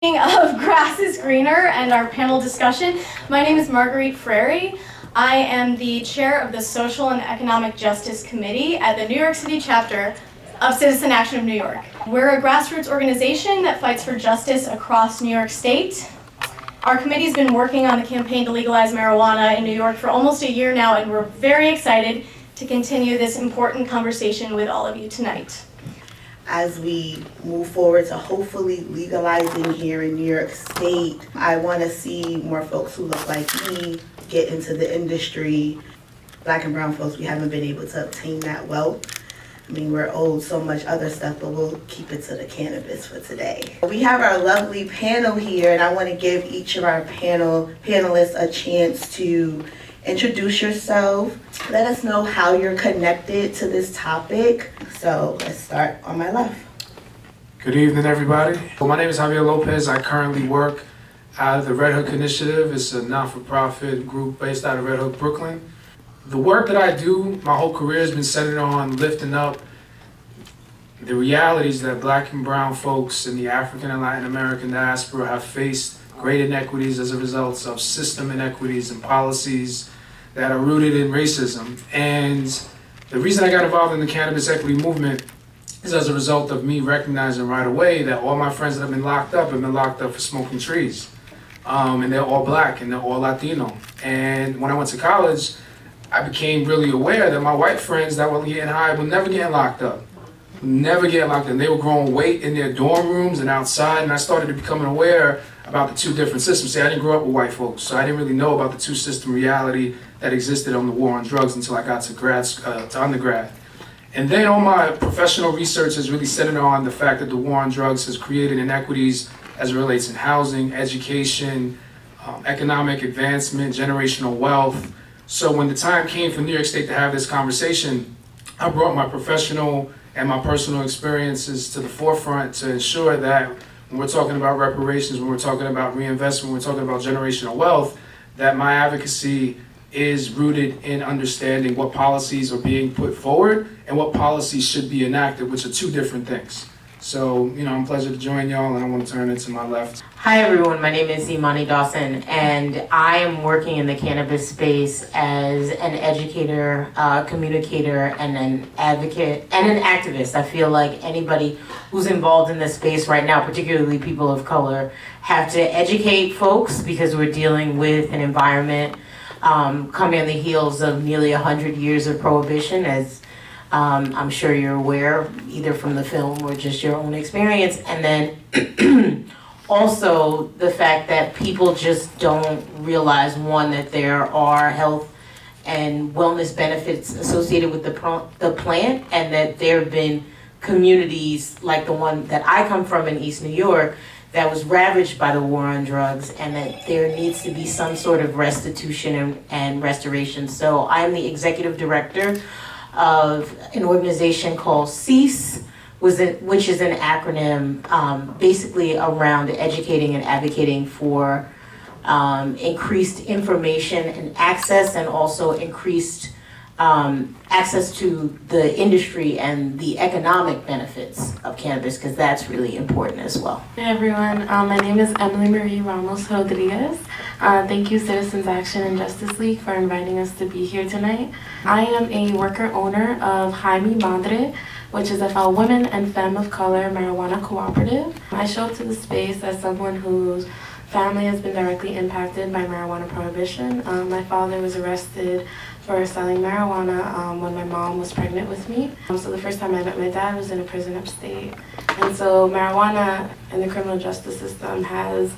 Of Grass is Greener and our panel discussion. My name is Marguerite Frary. I am the chair of the Social and Economic Justice Committee at the New York City chapter of Citizen Action of New York. We're a grassroots organization that fights for justice across New York State. Our committee's been working on the campaign to legalize marijuana in New York for almost a year now, and we're very excited to continue this important conversation with all of you tonight. As we move forward to hopefully legalizing here in New York State, I want to see more folks who look like me get into the industry. Black and brown folks, we haven't been able to obtain that wealth. I mean, we're owed so much other stuff, but we'll keep it to the cannabis for today. We have our lovely panel here, and I want to give each of our panelists a chance to introduce yourself. Let us know how you're connected to this topic. So let's start on my left. Good evening, everybody. Well, my name is Javier Lopez. I currently work at the Red Hook Initiative. It's a not-for-profit group based out of Red Hook, Brooklyn. The work that I do, my whole career has been centered on lifting up the realities that Black and brown folks in the African and Latin American diaspora have faced great inequities as a result of system inequities and policies that are rooted in racism. And the reason I got involved in the cannabis equity movement is as a result of me recognizing right away that all my friends that have been locked up for smoking trees. And they're all Black and they're all Latino. And when I went to college, I became really aware that my white friends that were getting high were never getting locked up. Never getting locked up. They were growing weight in their dorm rooms and outside, and I started to become aware about the two different systems. See, I didn't grow up with white folks, so I didn't really know about the two-system reality that existed on the war on drugs until I got to undergrad. And then all my professional research has really centered on the fact that the war on drugs has created inequities as it relates in housing, education, economic advancement, generational wealth. So when the time came for New York State to have this conversation, I brought my professional and my personal experiences to the forefront to ensure that when we're talking about reparations, when we're talking about reinvestment, when we're talking about generational wealth, that my advocacy is rooted in understanding what policies are being put forward and what policies should be enacted, which are two different things. So, I'm a pleasure to join y'all, and I want to turn it to my left. Hi everyone, my name is Imani Dawson, and I am working in the cannabis space as an educator, communicator, and an advocate, and an activist. I feel like anybody who's involved in this space right now, particularly people of color, have to educate folks because we're dealing with an environment coming on the heels of nearly 100 years of prohibition, as I'm sure you're aware, either from the film or just your own experience. And then also the fact that people just don't realize, one, that there are health and wellness benefits associated with the plant, and that there have been communities like the one that I come from in East New York that was ravaged by the war on drugs, and that there needs to be some sort of restitution and restoration. So I'm the executive director of an organization called CEASE, which is an acronym basically around educating and advocating for increased information and access, and also increased access to the industry and the economic benefits of cannabis, because that's really important as well. Hey everyone, my name is Emily Marie Ramos Rodriguez. Thank you Citizens Action and Justice League for inviting us to be here tonight. I am a worker owner of Jaime Madre, which is a women and femme of color marijuana cooperative. I show up to the space as someone whose family has been directly impacted by marijuana prohibition. My father was arrested for selling marijuana when my mom was pregnant with me. So the first time I met my dad was in a prison upstate. And so marijuana in the criminal justice system has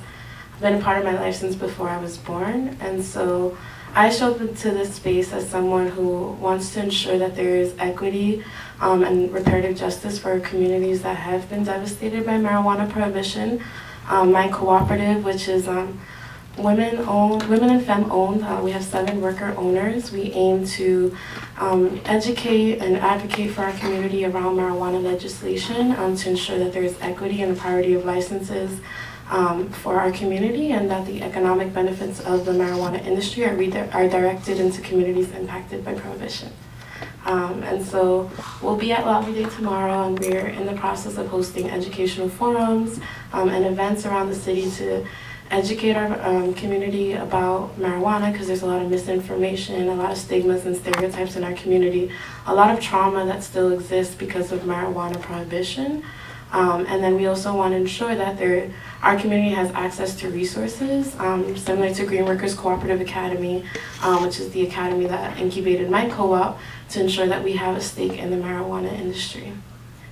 been a part of my life since before I was born. And so I showed up to this space as someone who wants to ensure that there is equity and reparative justice for communities that have been devastated by marijuana prohibition. My cooperative, which is women and femme owned, we have 7 worker owners. We aim to educate and advocate for our community around marijuana legislation to ensure that there is equity and the priority of licenses for our community, and that the economic benefits of the marijuana industry are directed into communities impacted by prohibition. And so we'll be at Lobby Day tomorrow, and we're in the process of hosting educational forums and events around the city to educate our community about marijuana, because there's a lot of misinformation, a lot of stigmas and stereotypes in our community, a lot of trauma that still exists because of marijuana prohibition. And then we also want to ensure that our community has access to resources, similar to Green Workers Cooperative Academy, which is the academy that incubated my co-op, to ensure that we have a stake in the marijuana industry.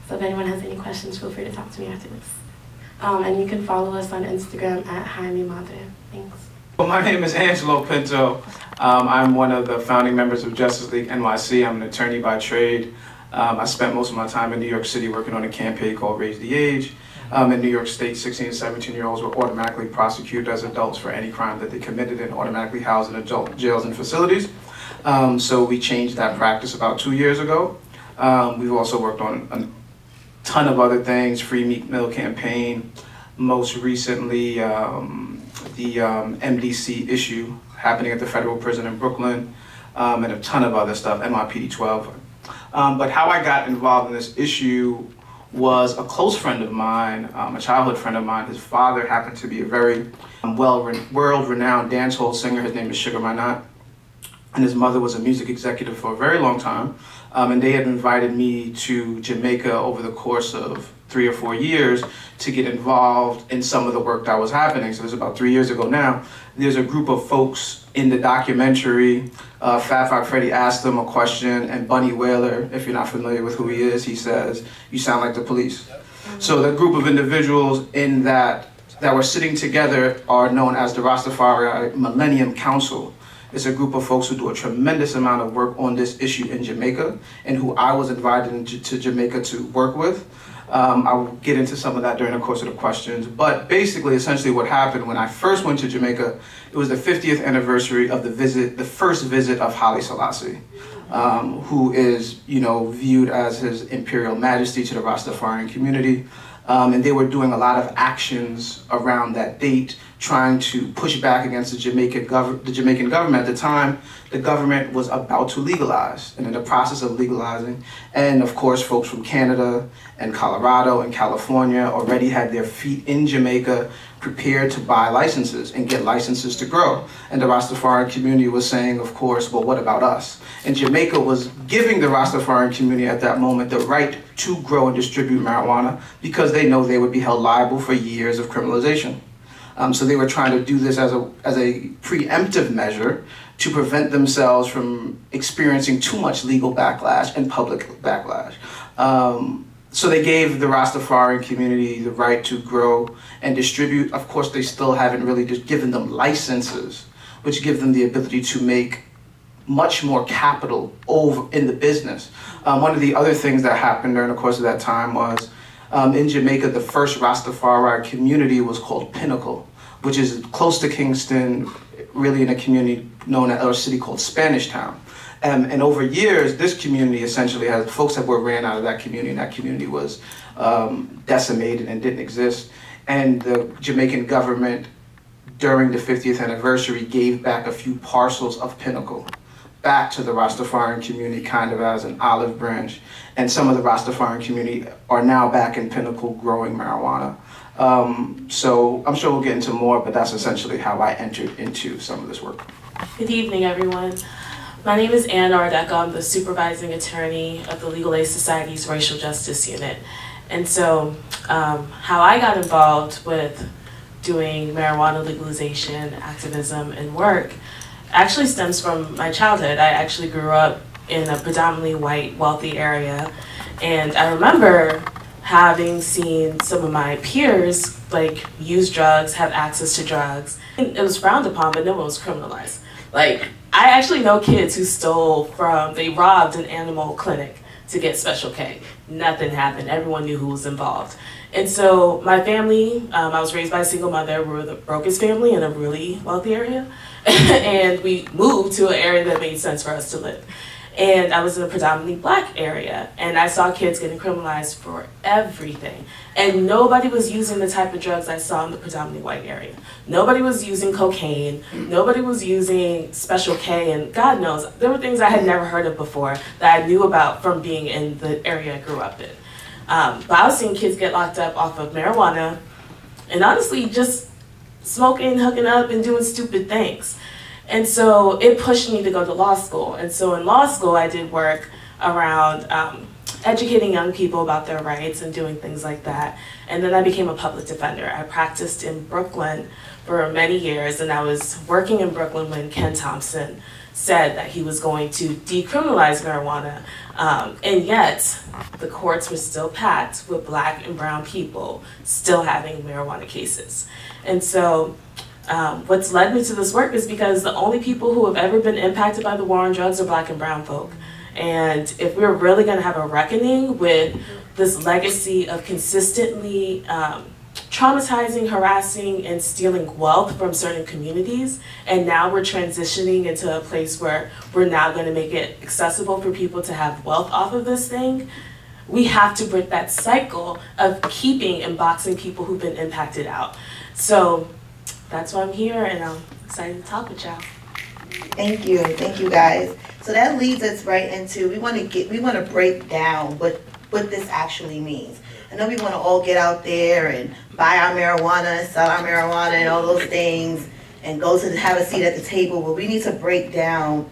So if anyone has any questions, feel free to talk to me after this. And you can follow us on Instagram at Jaime Madre. Thanks. Well, my name is Angelo Pinto. I'm one of the founding members of Justice League NYC. I'm an attorney by trade. I spent most of my time in New York City working on a campaign called Raise the Age. In New York State, 16 and 17-year-olds were automatically prosecuted as adults for any crime that they committed and automatically housed in adult jails and facilities. So we changed that practice about 2 years ago. We've also worked on a ton of other things, free meat mill campaign, most recently the MDC issue happening at the federal prison in Brooklyn, and a ton of other stuff, NYPD 12. But how I got involved in this issue was a close friend of mine, a childhood friend of mine. His father happened to be a very world-renowned dancehall singer. His name is Sugar Minot. And his mother was a music executive for a very long time. And they had invited me to Jamaica over the course of 3 or 4 years to get involved in some of the work that was happening. So it was about 3 years ago now. There's a group of folks in the documentary. Fat Five Freddy asked them a question, and Bunny Wailer, if you're not familiar with who he is, he says, "You sound like the police." So the group of individuals in that were sitting together are known as the Rastafari Millennium Council. It's a group of folks who do a tremendous amount of work on this issue in Jamaica, and who I was invited to Jamaica to work with. I will get into some of that during the course of the questions. But basically, essentially what happened when I first went to Jamaica, it was the 50th anniversary of the first visit of Haile Selassie, who is, viewed as His Imperial Majesty to the Rastafarian community. And they were doing a lot of actions around that date, trying to push back against the Jamaican government. At the time, the government was about to legalize, and in the process of legalizing. And of course, folks from Canada and Colorado and California already had their feet in Jamaica, prepared to buy licenses and get licenses to grow. And the Rastafarian community was saying, of course, well, what about us? And Jamaica was giving the Rastafarian community at that moment the right to grow and distribute marijuana, because they know they would be held liable for years of criminalization. So they were trying to do this as a preemptive measure to prevent themselves from experiencing too much legal backlash and public backlash. So they gave the Rastafarian community the right to grow and distribute. Of course, they still haven't really just given them licenses, which give them the ability to make much more capital over in the business. One of the other things that happened during the course of that time was, in Jamaica, the first Rastafari community was called Pinnacle, which is close to Kingston, really in a community known as, or a city called Spanish Town. And over years, this community essentially has, folks that were ran out of that community, and that community was decimated and didn't exist. And the Jamaican government, during the 50th anniversary, gave back a few parcels of Pinnacle back to the Rastafarian community, kind of as an olive branch. And some of the Rastafarian community are now back in Pinnacle growing marijuana. So I'm sure we'll get into more, but that's essentially how I entered into some of this work. Good evening, everyone. My name is Ann Ardeka. I'm the supervising attorney of the Legal Aid Society's Racial Justice Unit. And so how I got involved with doing marijuana legalization, activism, and work actually stems from my childhood. I actually grew up in a predominantly white, wealthy area. And I remember having seen some of my peers use drugs, have access to drugs. It was frowned upon, but no one was criminalized. I actually know kids who they robbed an animal clinic to get Special K. Nothing happened. Everyone knew who was involved. And so my family, I was raised by a single mother. We were the brokest family in a really wealthy area. And we moved to an area that made sense for us to live. And I was in a predominantly black area, and I saw kids getting criminalized for everything. And nobody was using the type of drugs I saw in the predominantly white area. Nobody was using cocaine, nobody was using Special K, and God knows, there were things I had never heard of before that I knew about from being in the area I grew up in. But I was seeing kids get locked up off of marijuana, and honestly, just smoking, hooking up, and doing stupid things. And so it pushed me to go to law school. And so in law school, I did work around educating young people about their rights and doing things like that. And then I became a public defender. I practiced in Brooklyn for many years, and I was working in Brooklyn when Ken Thompson said that he was going to decriminalize marijuana. And yet, the courts were still packed with black and brown people still having marijuana cases. And so what's led me to this work is because the only people who have ever been impacted by the war on drugs are black and brown folk. And if we're really going to have a reckoning with this legacy of consistently traumatizing, harassing, and stealing wealth from certain communities, and now we're transitioning into a place where we're now going to make it accessible for people to have wealth off of this thing, we have to break that cycle of keeping and boxing people who've been impacted out. So that's why I'm here, and I'm excited to talk with y'all. Thank you guys. So that leads us right into, we want to break down what this actually means. I know we want to all get out there and buy our marijuana, sell our marijuana, and all those things, and go to have a seat at the table. But we need to break down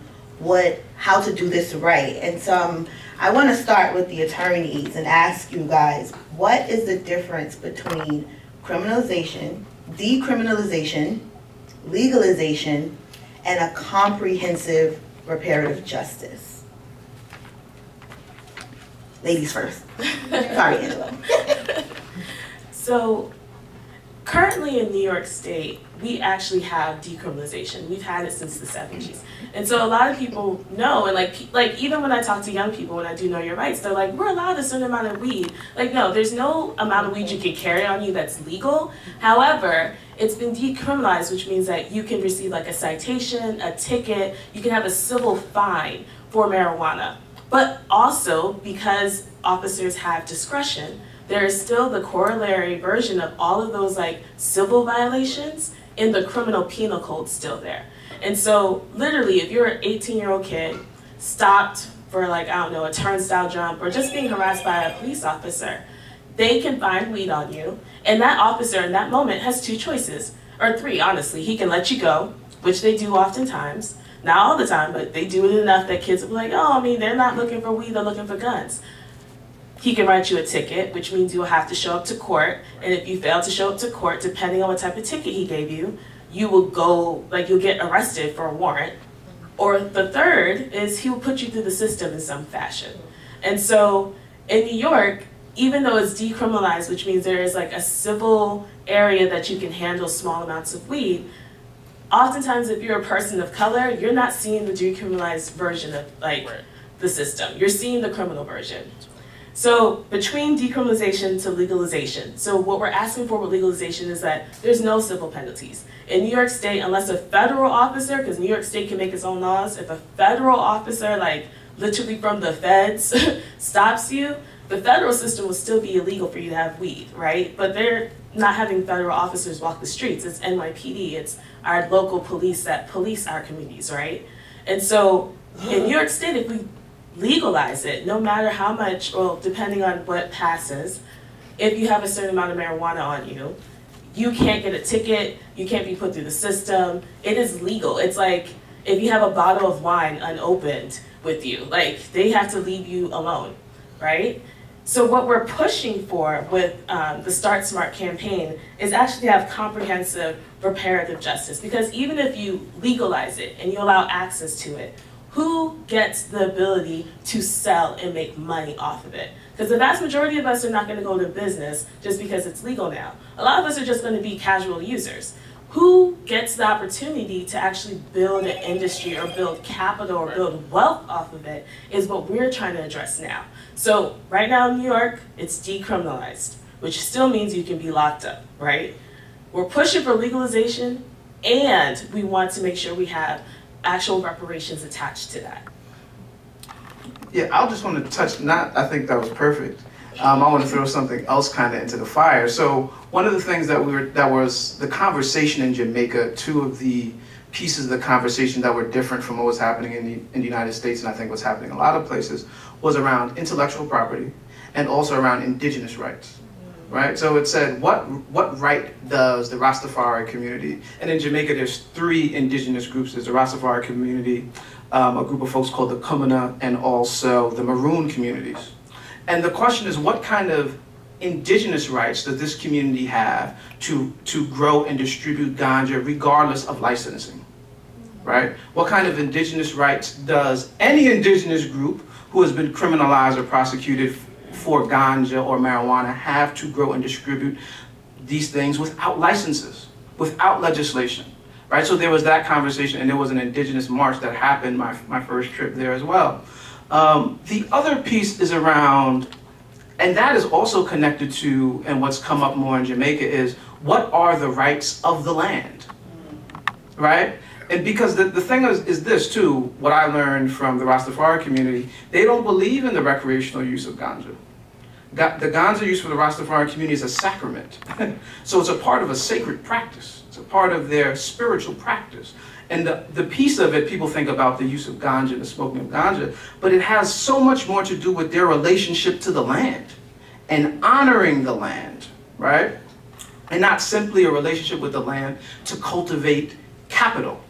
how to do this right. And so I want to start with the attorneys and ask you guys, what is the difference between criminalization, decriminalization, legalization, and a comprehensive reparative justice? Ladies first. Sorry, Angela. So currently in New York State, we actually have decriminalization. We've had it since the 70s. And so a lot of people know, and like even when I talk to young people, when I do know your rights, they're like, we're allowed a certain amount of weed. Like, no, there's no amount of weed you can carry on you that's legal. However, it's been decriminalized, which means that you can receive like a citation, a ticket, you can have a civil fine for marijuana. But also, because officers have discretion, there is still the corollary version of all of those like civil violations in the criminal penal code still there. And so literally, if you're an 18-year-old kid stopped for like, I don't know, a turnstile jump or just being harassed by a police officer, they can find weed on you. And that officer in that moment has two choices, or three, honestly. He can let you go, which they do oftentimes. Not all the time, but they do it enough that kids will be like, oh, I mean, they're not looking for weed, they're looking for guns. He can write you a ticket, which means you will have to show up to court. And if you fail to show up to court, depending on what type of ticket he gave you, you will go, like you'll get arrested for a warrant. Or the third is he will put you through the system in some fashion. And so in New York, even though it's decriminalized, which means there is like a civil area that you can handle small amounts of weed, oftentimes if you're a person of color, you're not seeing the decriminalized version of like the system. You're seeing the criminal version. So between decriminalization to legalization, so what we're asking for with legalization is that there's no civil penalties. In New York State, unless a federal officer, because New York State can make its own laws, if a federal officer, like literally from the feds, stops you, the federal system will still be illegal for you to have weed, right? But they're not having federal officers walk the streets. It's NYPD, it's our local police that police our communities, right? And so in New York State, if we legalize it, no matter how much, well, depending on what passes, if you have a certain amount of marijuana on you, you can't get a ticket, you can't be put through the system. It is legal. It's like if you have a bottle of wine unopened with you, like they have to leave you alone, right? So what we're pushing for with the Start Smart campaign is actually to have comprehensive reparative justice, because even if you legalize it and you allow access to it, who gets the ability to sell and make money off of it? Because the vast majority of us are not going to go to business just because it's legal now. A lot of us are just going to be casual users. Who gets the opportunity to actually build an industry or build capital or build wealth off of it is what we're trying to address now. So right now in New York, it's decriminalized, which still means you can be locked up, right? We're pushing for legalization, and we want to make sure we have actual reparations attached to that. Yeah, I just want to touch, I think that was perfect. I want to throw something else kind of into the fire. So one of the things that was the conversation in Jamaica, two of the pieces of the conversation that were different from what was happening in the United States, and I think what's happening in a lot of places, was around intellectual property and also around indigenous rights. Right? So it said, what right does the Rastafari community, and in Jamaica there's 3 indigenous groups. There's the Rastafari community, a group of folks called the Kumina, and also the Maroon communities. And the question is, what kind of indigenous rights does this community have to grow and distribute ganja regardless of licensing? Right? What kind of indigenous rights does any indigenous group who has been criminalized or prosecuted for ganja or marijuana have to grow and distribute these things without licenses, without legislation, right? So there was that conversation, and there was an indigenous march that happened my first trip there as well. The other piece is around, and that is also connected to, and what's come up more in Jamaica is, what are the rights of the land, right? And because the thing is this too, what I learned from the Rastafari community, they don't believe in the recreational use of ganja. The ganja use for the Rastafari community is a sacrament. So it's a part of a sacred practice. It's a part of their spiritual practice. And the piece of it, people think about the use of ganja, the smoking of ganja, but it has so much more to do with their relationship to the land and honoring the land, right? And not simply a relationship with the land to cultivate capital.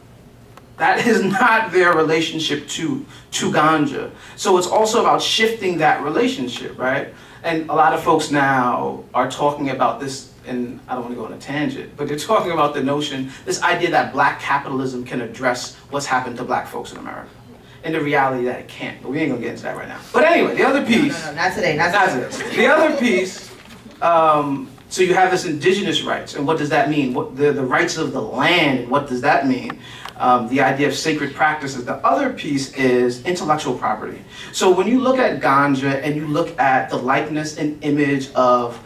That is not their relationship to ganja. So it's also about shifting that relationship, right? And a lot of folks now are talking about this, and I don't want to go on a tangent, but they're talking about the notion, this idea that black capitalism can address what's happened to black folks in America. And the reality that it can't, but we ain't gonna get into that right now. But anyway, the other piece. No, not today, not today. The other piece, so you have this indigenous rights, and what does that mean? What the rights of the land, and what does that mean? The idea of sacred practices. The other piece is intellectual property. So when you look at ganja and you look at the likeness and image of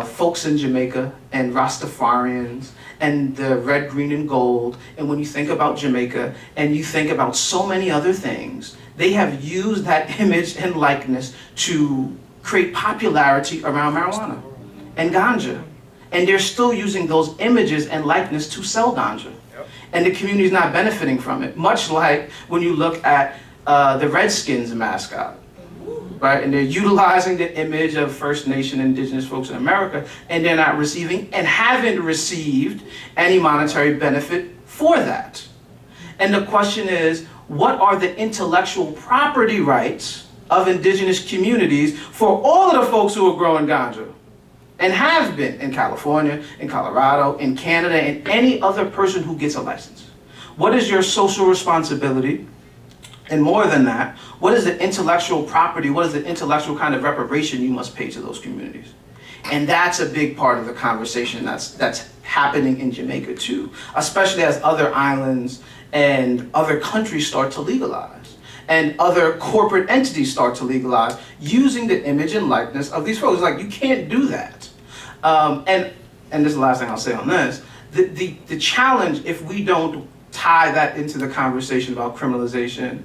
folks in Jamaica and Rastafarians and the red, green, and gold, and when you think about Jamaica and you think about so many other things, they have used that image and likeness to create popularity around marijuana and ganja. And they're still using those images and likeness to sell ganja. And the community is not benefiting from it, much like when you look at the Redskins mascot, right? And they're utilizing the image of First Nation indigenous folks in America, and they're not receiving and haven't received any monetary benefit for that. And the question is, what are the intellectual property rights of indigenous communities for all of the folks who are growing ganja? And have been in California, in Colorado, in Canada, and any other person who gets a license. What is your social responsibility? And more than that, what is the intellectual property, what is the intellectual kind of reparation you must pay to those communities? And that's a big part of the conversation that's happening in Jamaica too, especially as other islands and other countries start to legalize. And other corporate entities start to legalize using the image and likeness of these folks. Like, you can't do that. And this is the last thing I'll say on this. The challenge, if we don't tie that into the conversation about criminalization,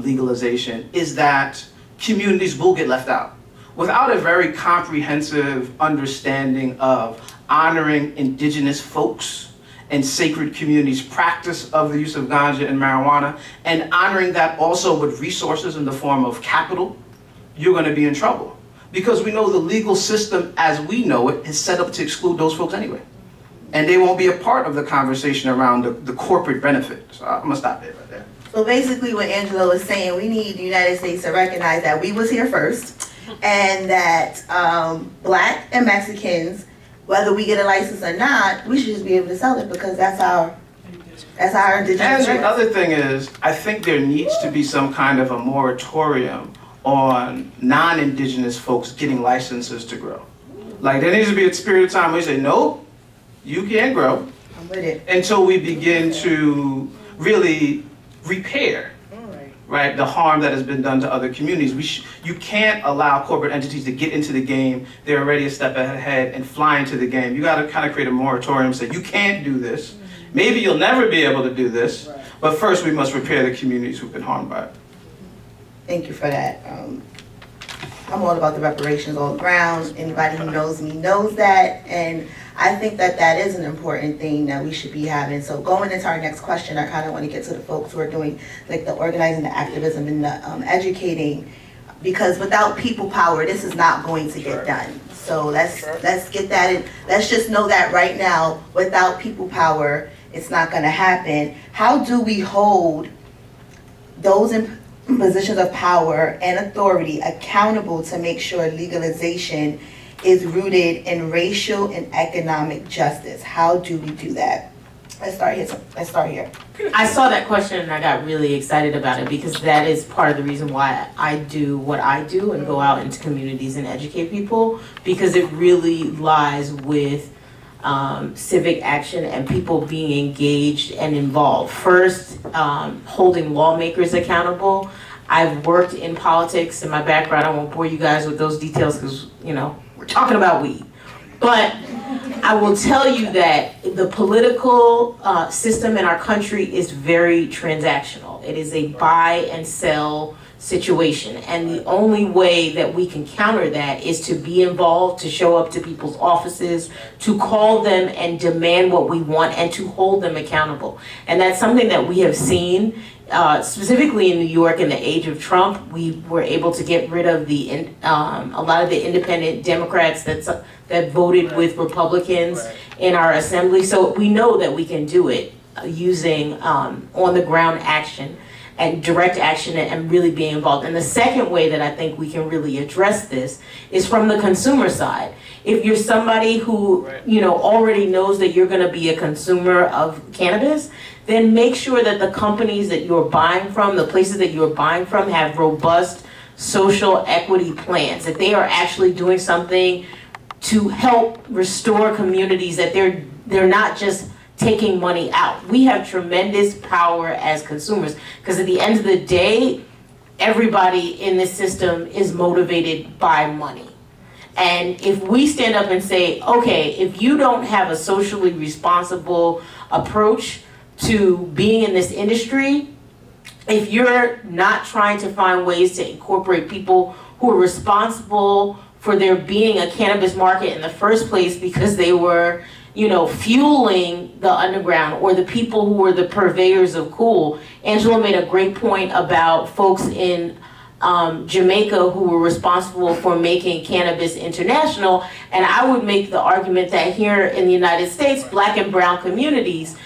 legalization, is that communities will get left out. Without a very comprehensive understanding of honoring indigenous folks and sacred communities' practice of the use of ganja and marijuana, and honoring that also with resources in the form of capital, you're going to be in trouble. Because we know the legal system as we know it is set up to exclude those folks anyway. And they won't be a part of the conversation around the corporate benefit. So I'm going to stop there right there. So basically what Angelo is saying, we need the United States to recognize that we was here first, and that black and Mexicans, whether we get a license or not, we should just be able to sell it because that's our indigenous. And the other thing is, I think there needs to be some kind of a moratorium on non-indigenous folks getting licenses to grow. Like, there needs to be a period of time where you say, nope, you can't grow. I'm with it. Until we begin to really repair, right, the harm that has been done to other communities. You can't allow corporate entities to get into the game. They're already a step ahead and fly into the game. You got to kind of create a moratorium, say you can't do this. Maybe you'll never be able to do this, but first we must repair the communities who've been harmed by it. Thank you for that. I'm all about the reparations all around. Anybody who knows me knows that, and I think that that is an important thing that we should be having. So going into our next question, I kind of want to get to the folks who are doing like the organizing, the activism, and the educating, because without people power, this is not going to get done. So let's get that in. Let's just know that right now, without people power, it's not going to happen. How do we hold those in positions of power and authority accountable to make sure legalization is rooted in racial and economic justice? How do we do that? Let's start here. I saw that question and I got really excited about it because that is part of the reason why I do what I do and go out into communities and educate people, because it really lies with civic action and people being engaged and involved. First, holding lawmakers accountable. I've worked in politics in my background. I won't bore you guys with those details because, you know, we're talking about weed. But I will tell you that the political system in our country is very transactional. It is a buy and sell situation. And the only way that we can counter that is to be involved, to show up to people's offices, to call them and demand what we want, and to hold them accountable. And that's something that we have seen specifically in New York in the age of Trump. We were able to get rid of a lot of the independent Democrats that voted with Republicans in our assembly. So we know that we can do it using on-the-ground action and direct action and really being involved. And the second way that I think we can really address this is from the consumer side. If you're somebody who already knows that you're going to be a consumer of cannabis, then make sure that the companies that you're buying from, the places that you're buying from, have robust social equity plans, that they are actually doing something to help restore communities, that they're not just taking money out. We have tremendous power as consumers, because at the end of the day, everybody in this system is motivated by money. And if we stand up and say, okay, if you don't have a socially responsible approach to being in this industry, if you're not trying to find ways to incorporate people who are responsible for there being a cannabis market in the first place because they were fueling the underground, or the people who were the purveyors of cool. Angela made a great point about folks in Jamaica who were responsible for making cannabis international. And I would make the argument that here in the United States, Black and brown communities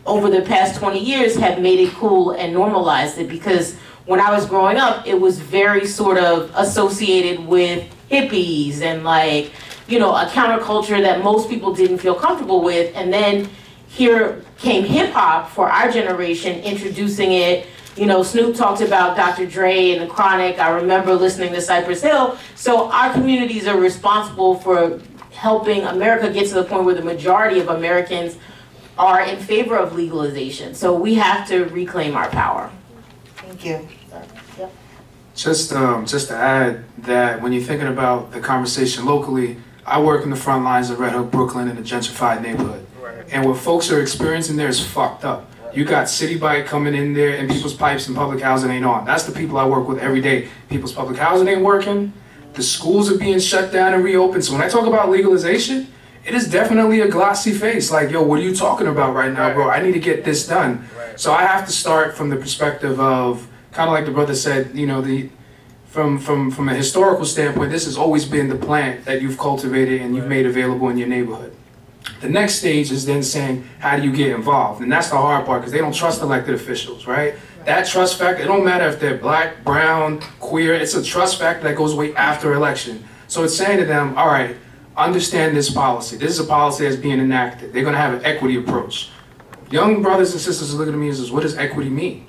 over the past 20 years have made it cool and normalized it, because when I was growing up, it was very sort of associated with hippies and a counterculture that most people didn't feel comfortable with. And then here came hip hop for our generation, introducing it. Snoop talked about Dr. Dre and the Chronic. I remember listening to Cypress Hill. So our communities are responsible for helping America get to the point where the majority of Americans are in favor of legalization. So we have to reclaim our power. Thank you. Yep. Just to add that when you're thinking about the conversation locally, I work in the front lines of Red Hook, Brooklyn, in a gentrified neighborhood. And what folks are experiencing there is fucked up. You got City Bike coming in there and people's pipes and public housing ain't on. That's the people I work with every day. People's public housing ain't working. The schools are being shut down and reopened. So when I talk about legalization, it is definitely a glossy face. Like, yo, what are you talking about right now, bro? I need to get this done. So I have to start from the perspective of, kind of like the brother said, from a historical standpoint, this has always been the plant that you've cultivated and you've made available in your neighborhood. The next stage is then saying, how do you get involved? And that's the hard part, because they don't trust elected officials, right? That trust factor, it don't matter if they're black, brown, queer, it's a trust factor that goes away after election. So it's saying to them, all right, understand this policy. This is a policy that's being enacted. They're gonna have an equity approach. Young brothers and sisters are looking at me and says, what does equity mean?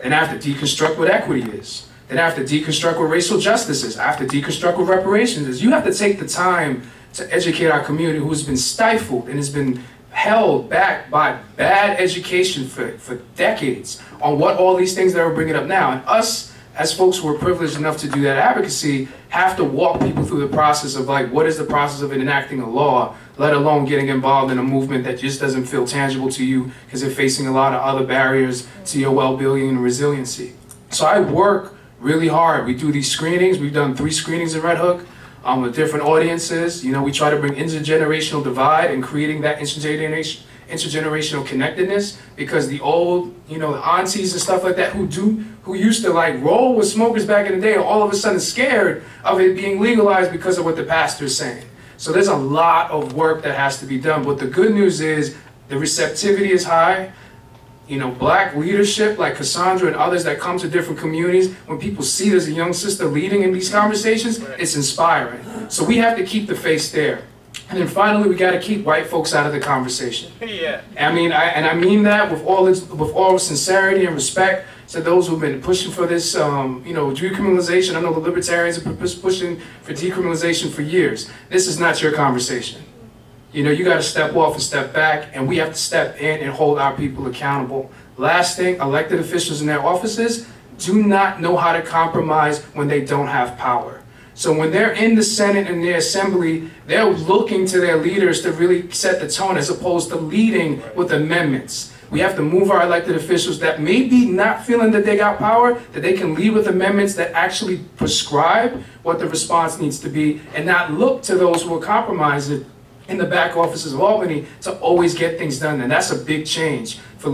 Then I have to deconstruct what equity is. Then I have to deconstruct what racial justice is. I have to deconstruct what reparations is. You have to take the time to educate our community who's been stifled and has been held back by bad education for decades on what all these things that we're bringing up now. And us, as folks who are privileged enough to do that advocacy, have to walk people through the process of what is the process of enacting a law, let alone getting involved in a movement that just doesn't feel tangible to you because they're facing a lot of other barriers to your well-being and resiliency. So I work really hard. We do these screenings. We've done 3 screenings in Red Hook with different audiences. You know, we try to bring intergenerational divide and creating that intergenerational connectedness, because the old, you know, the aunties and stuff like that who used to like roll with smokers back in the day are all of a sudden scared of it being legalized because of what the pastor is saying. So there's a lot of work that has to be done. But the good news is the receptivity is high. You know, black leadership like Cassandra and others that come to different communities, when people see there's a young sister leading in these conversations, it's inspiring. So we have to keep the face there. And then finally, we got to keep white folks out of the conversation. Yeah. I mean that with all sincerity and respect to those who've been pushing for this, you know, decriminalization. I know the libertarians have been pushing for decriminalization for years. This is not your conversation. You know, you got to step off and step back, and we have to step in and hold our people accountable. Last thing, elected officials in their offices do not know how to compromise when they don't have power. So when they're in the Senate and the Assembly, they're looking to their leaders to really set the tone as opposed to leading with amendments. We have to move our elected officials that may be not feeling that they got power, that they can lead with amendments that actually prescribe what the response needs to be, and not look to those who are compromising in the back offices of Albany to always get things done. And that's a big change for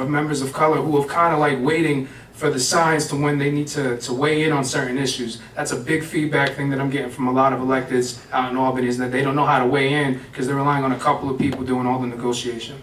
members of color who have kind of like waiting for the signs to when they need to weigh in on certain issues. That's a big feedback thing that I'm getting from a lot of electeds out in Albany, is that they don't know how to weigh in because they're relying on a couple of people doing all the negotiation.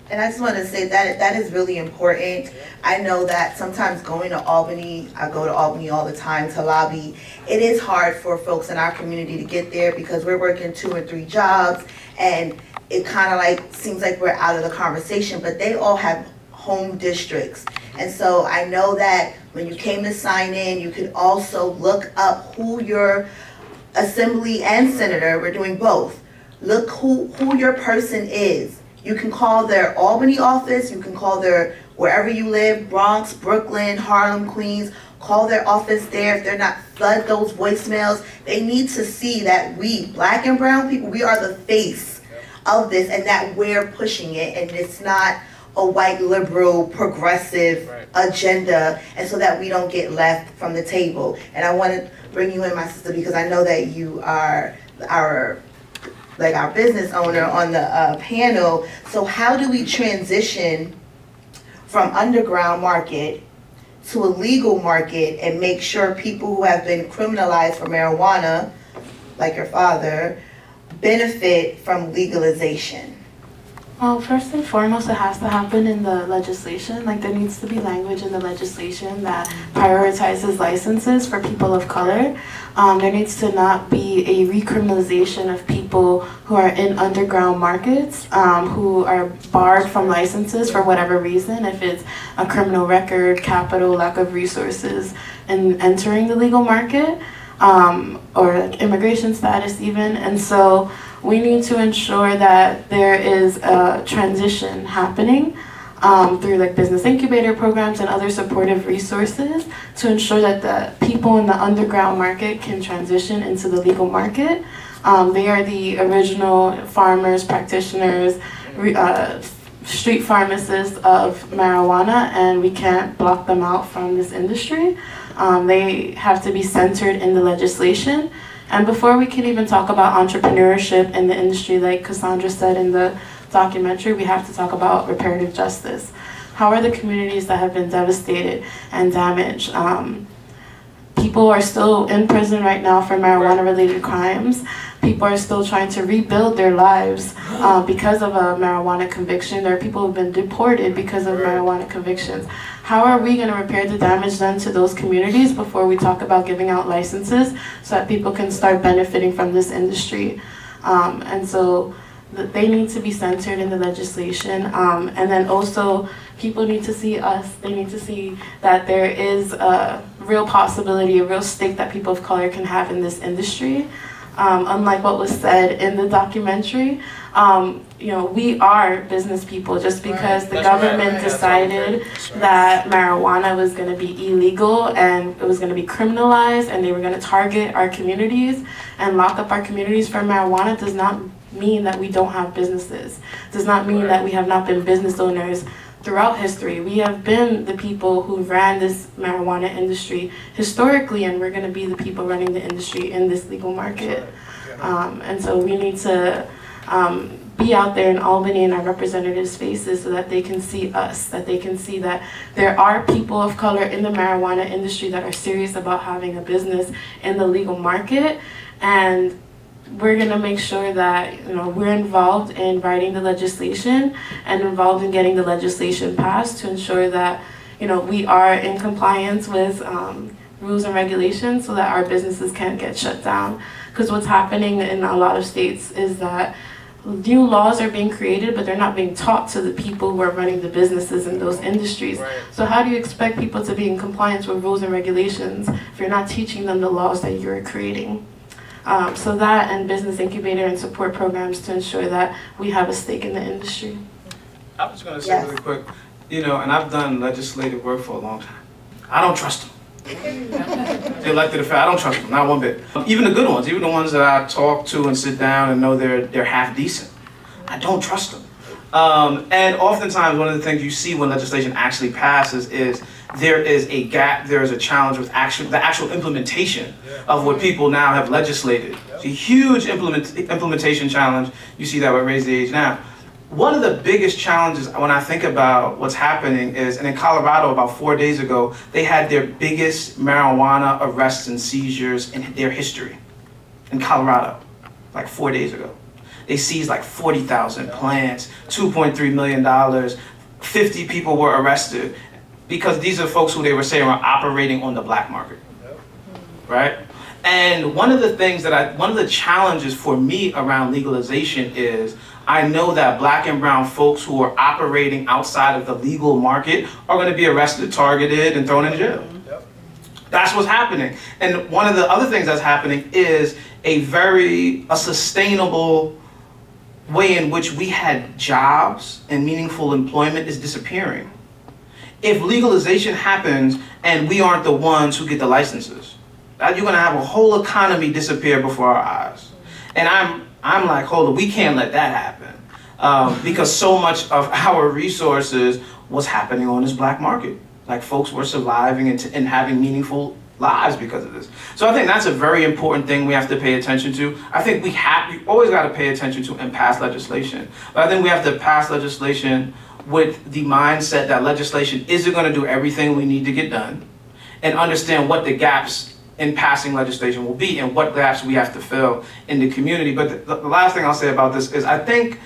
And I just want to say that is really important. I know that sometimes going to Albany, I go to Albany all the time to lobby. It is hard for folks in our community to get there because we're working 2 and 3 jobs, and it kind of like seems like we're out of the conversation, but they all have home districts. And so I know that when you came to sign in, you could also look up who your assembly and senator, we're doing both, look who your person is. You can call their Albany office, you can call their, wherever you live, Bronx, Brooklyn, Harlem, Queens, call their office there. If they're not, flood those voicemails. They need to see that we, black and brown people, we are the face of this, and that we're pushing it, and it's not a white liberal progressive agenda, and so that we don't get left from the table. And I want to bring you in, my sister, because I know that you are our business owner on the panel. So how do we transition from underground market to a legal market and make sure people who have been criminalized for marijuana, like your father, benefit from legalization? Well, first and foremost, it has to happen in the legislation. Like, there needs to be language in the legislation that prioritizes licenses for people of color. There needs to not be a recriminalization of people who are in underground markets, who are barred from licenses for whatever reason, if it's a criminal record, capital, lack of resources, and entering the legal market, or like immigration status even. And so we need to ensure that there is a transition happening through like business incubator programs and other supportive resources to ensure that the people in the underground market can transition into the legal market. They are the original farmers, practitioners, street pharmacists of marijuana, and we can't block them out from this industry. They have to be centered in the legislation. And before we can even talk about entrepreneurship in the industry, like Cassandra said in the documentary, we have to talk about reparative justice. How are the communities that have been devastated and damaged? People are still in prison right now for marijuana-related crimes. People are still trying to rebuild their lives because of a marijuana conviction. There are people who have been deported because of marijuana convictions. How are we going to repair the damage done to those communities before we talk about giving out licenses so that people can start benefiting from this industry? And so they need to be centered in the legislation. And then also people need to see us. They need to see that there is a real possibility, a real stake that people of color can have in this industry. Unlike what was said in the documentary, you know, we are business people. Just because the government decided that marijuana was going to be illegal and it was going to be criminalized and they were going to target our communities and lock up our communities for marijuana does not mean that we don't have businesses. Does not mean that we have not been business owners throughout history. We have been the people who ran this marijuana industry historically, and we're going to be the people running the industry in this legal market. And so we need to be out there in Albany in our representative spaces so that they can see us, that they can see that there are people of color in the marijuana industry that are serious about having a business in the legal market. And we're going to make sure that, you know, we're involved in writing the legislation and involved in getting the legislation passed to ensure that, you know, we are in compliance with rules and regulations so that our businesses can't get shut down. Because what's happening in a lot of states is that new laws are being created, but they're not being taught to the people who are running the businesses in those industries. Right. So how do you expect people to be in compliance with rules and regulations if you're not teaching them the laws that you're creating? So that and business incubator and support programs to ensure that we have a stake in the industry. I was going to say really quick, you know, and I've done legislative work for a long time. I don't trust them. The elected officials, I don't trust them, not one bit. Even the good ones, even the ones that I talk to and sit down and know they're half decent, I don't trust them. And oftentimes one of the things you see when legislation actually passes is there is a gap, there is a challenge with the actual implementation of what people now have legislated. It's a huge implementation challenge. You see that with Raise the Age Now. One of the biggest challenges when I think about what's happening is, and in Colorado about 4 days ago, they had their biggest marijuana arrests and seizures in their history. In Colorado, like 4 days ago. They seized like 40,000 plants, $2.3 million, 50 people were arrested because these are folks who they were saying were operating on the black market, right? And one of the things that one of the challenges for me around legalization is I know that black and brown folks who are operating outside of the legal market are going to be arrested, targeted, and thrown in jail. That's what's happening. And one of the other things that's happening is a sustainable way in which we had jobs and meaningful employment is disappearing. If legalization happens and we aren't the ones who get the licenses, you're going to have a whole economy disappear before our eyes. And I'm like, hold on, we can't let that happen. Because so much of our resources was happening on this black market. Like folks were surviving and having meaningful lives because of this. So I think that's a very important thing we have to pay attention to. I think we always got to pay attention to and pass legislation. But I think we have to pass legislation with the mindset that legislation isn't going to do everything we need to get done, and understand what the gaps in passing legislation will be and what gaps we have to fill in the community. But the last thing I'll say about this is I think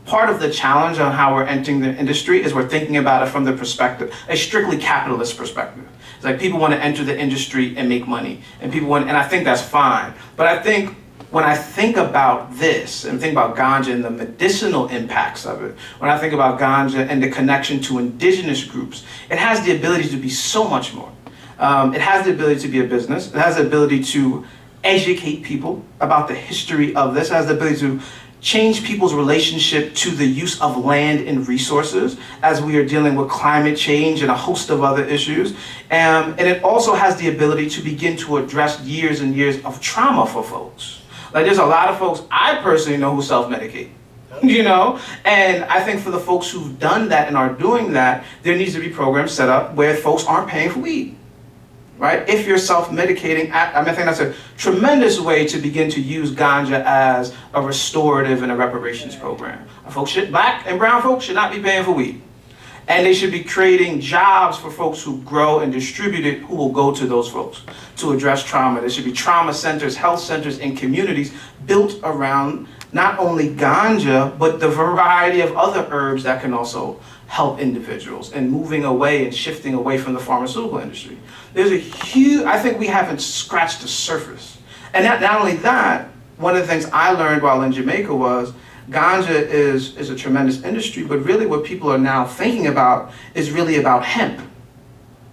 part of the challenge on how we're entering the industry is we're thinking about it from the perspective, a strictly capitalist perspective. It's like people want to enter the industry and make money, and and I think that's fine. But I think when I think about this and think about ganja and the medicinal impacts of it, when I think about ganja and the connection to indigenous groups, it has the ability to be so much more. It has the ability to be a business. It has the ability to educate people about the history of this. It has the ability to change people's relationship to the use of land and resources as we are dealing with climate change and a host of other issues. And it also has the ability to begin to address years and years of trauma for folks. Like there's a lot of folks I personally know who self-medicate. You know, and I think for the folks who've done that and are doing that, there needs to be programs set up where folks aren't paying for weed. Right? If you're self-medicating, I think that's a tremendous way to begin to use ganja as a restorative and a reparations program. Black and brown folks should not be paying for weed. And they should be creating jobs for folks who grow and distribute it who will go to those folks to address trauma. There should be trauma centers, health centers in communities built around not only ganja, but the variety of other herbs that can also help individuals and moving away and shifting away from the pharmaceutical industry. There's a huge, I think we haven't scratched the surface. And not only that, one of the things I learned while in Jamaica was ganja is a tremendous industry, but really what people are now thinking about is really about hemp,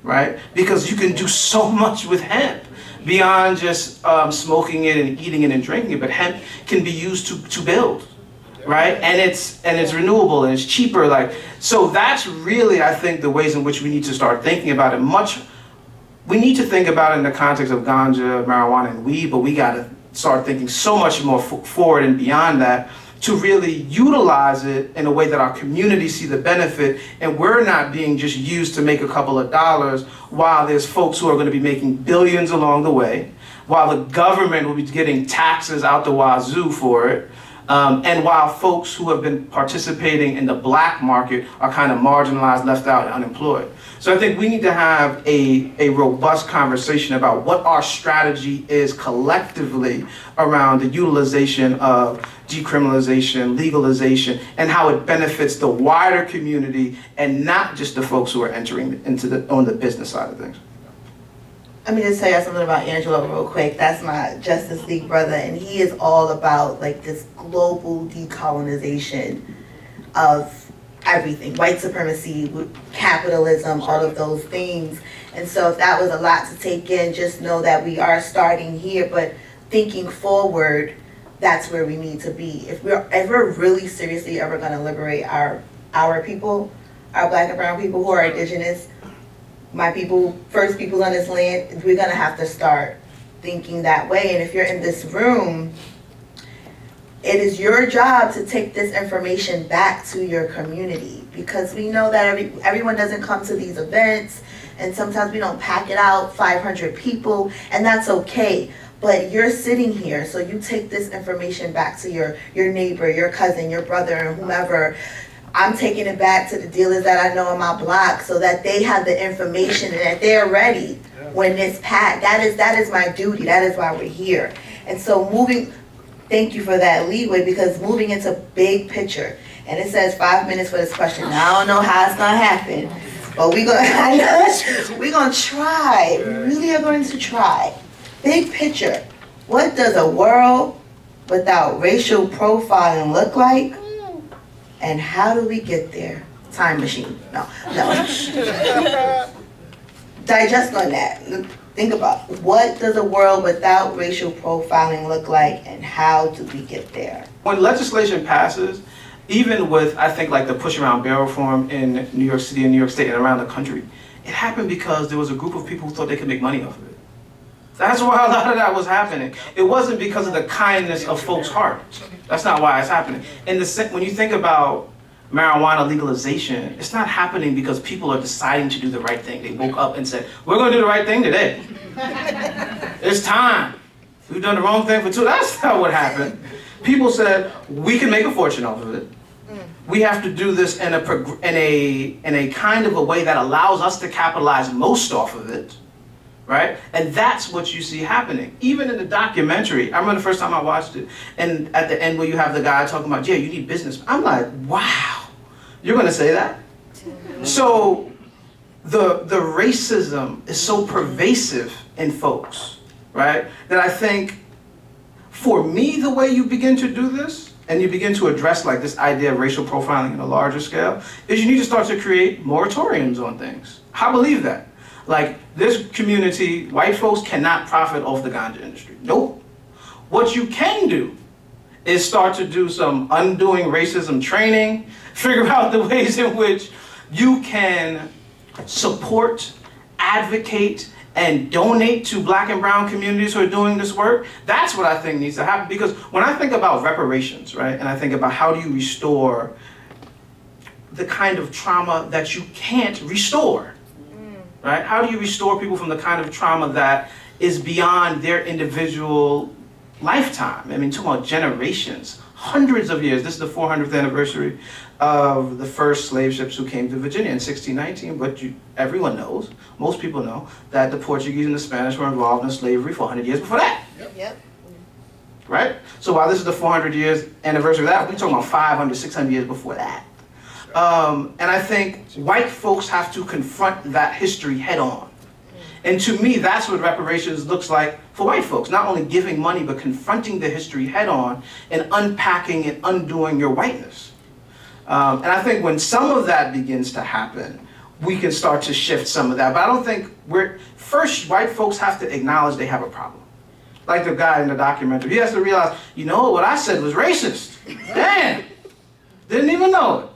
right? Because you can do so much with hemp beyond just smoking it and eating it and drinking it, but hemp can be used to build. Right? And it's renewable and it's cheaper. So that's really, I think, the ways in which we need to start thinking about it. We need to think about it in the context of ganja, marijuana, and weed, but we got to start thinking so much more forward and beyond that to really utilize it in a way that our community see the benefit, and we're not being just used to make a couple of dollars while there's folks who are going to be making billions along the way, while the government will be getting taxes out the wazoo for it, and while folks who have been participating in the black market are kind of marginalized, left out, and unemployed. So I think we need to have a robust conversation about what our strategy is collectively around the utilization of decriminalization, legalization, and how it benefits the wider community and not just the folks who are entering into on the business side of things. Let me just tell you something about Angelo real quick. That's my Justice League brother, and he is all about like this global decolonization of everything, white supremacy, capitalism, all of those things. And so if that was a lot to take in, just know that we are starting here, but thinking forward, that's where we need to be. If we're really seriously ever going to liberate our people, our black and brown people who are indigenous, my people, first people on this land, we're going to have to start thinking that way. And if you're in this room, it is your job to take this information back to your community, because we know that everyone doesn't come to these events, and sometimes we don't pack it out 500 people, and that's okay. But you're sitting here, so you take this information back to your neighbor, your cousin, your brother, and whomever. I'm taking it back to the dealers that I know on my block so that they have the information and that they're ready when it's packed. That is my duty. That is why we're here. And so thank you for that leeway, because moving into big picture, and it says 5 minutes for this question. Now, I don't know how it's gonna happen, but we're gonna try. We really are going to try. Big picture. What does a world without racial profiling look like? And how do we get there? Time machine. No. Digest on that. Think about, what does a world without racial profiling look like, and how do we get there? When legislation passes, even with, I think, like the push around bail reform in New York City and New York State and around the country, it happened because there was a group of people who thought they could make money off of it. That's why a lot of that was happening. It wasn't because of the kindness of folks' hearts. That's not why it's happening. When you think about marijuana legalization, it's not happening because people are deciding to do the right thing. They woke up and said, we're going to do the right thing today. It's time. We've done the wrong thing for 2. That's not what happened. People said, we can make a fortune off of it. We have to do this in a kind of a way that allows us to capitalize most off of it. Right? And that's what you see happening. Even in the documentary, I remember the first time I watched it, and at the end where you have the guy talking about, yeah, you need business. I'm like, wow, you're going to say that? So the racism is so pervasive in folks, right? That I think, for me, the way you begin to do this, and you begin to address like this idea of racial profiling on a larger scale, is you need to start to create moratoriums on things. I believe that. Like, this community, white folks cannot profit off the ganja industry. Nope. What you can do is start to do some undoing racism training, figure out the ways in which you can support, advocate, and donate to black and brown communities who are doing this work. That's what I think needs to happen. Because when I think about reparations, right, and I think about how do you restore the kind of trauma that you can't restore, right? How do you restore people from the kind of trauma that is beyond their individual lifetime? I mean, talking about generations, hundreds of years. This is the 400th anniversary of the first slave ships who came to Virginia in 1619. But everyone knows, most people know, that the Portuguese and the Spanish were involved in slavery for 100 years before that. Yep. Right? So while this is the 400 years anniversary of that, we're talking about 500, 600 years before that. And I think white folks have to confront that history head on. And to me, that's what reparations looks like for white folks. Not only giving money, but confronting the history head on and unpacking and undoing your whiteness. And I think when some of that begins to happen, we can start to shift some of that. But I don't think first, white folks have to acknowledge they have a problem. Like the guy in the documentary, he has to realize, you know, what I said was racist. Damn, didn't even know it.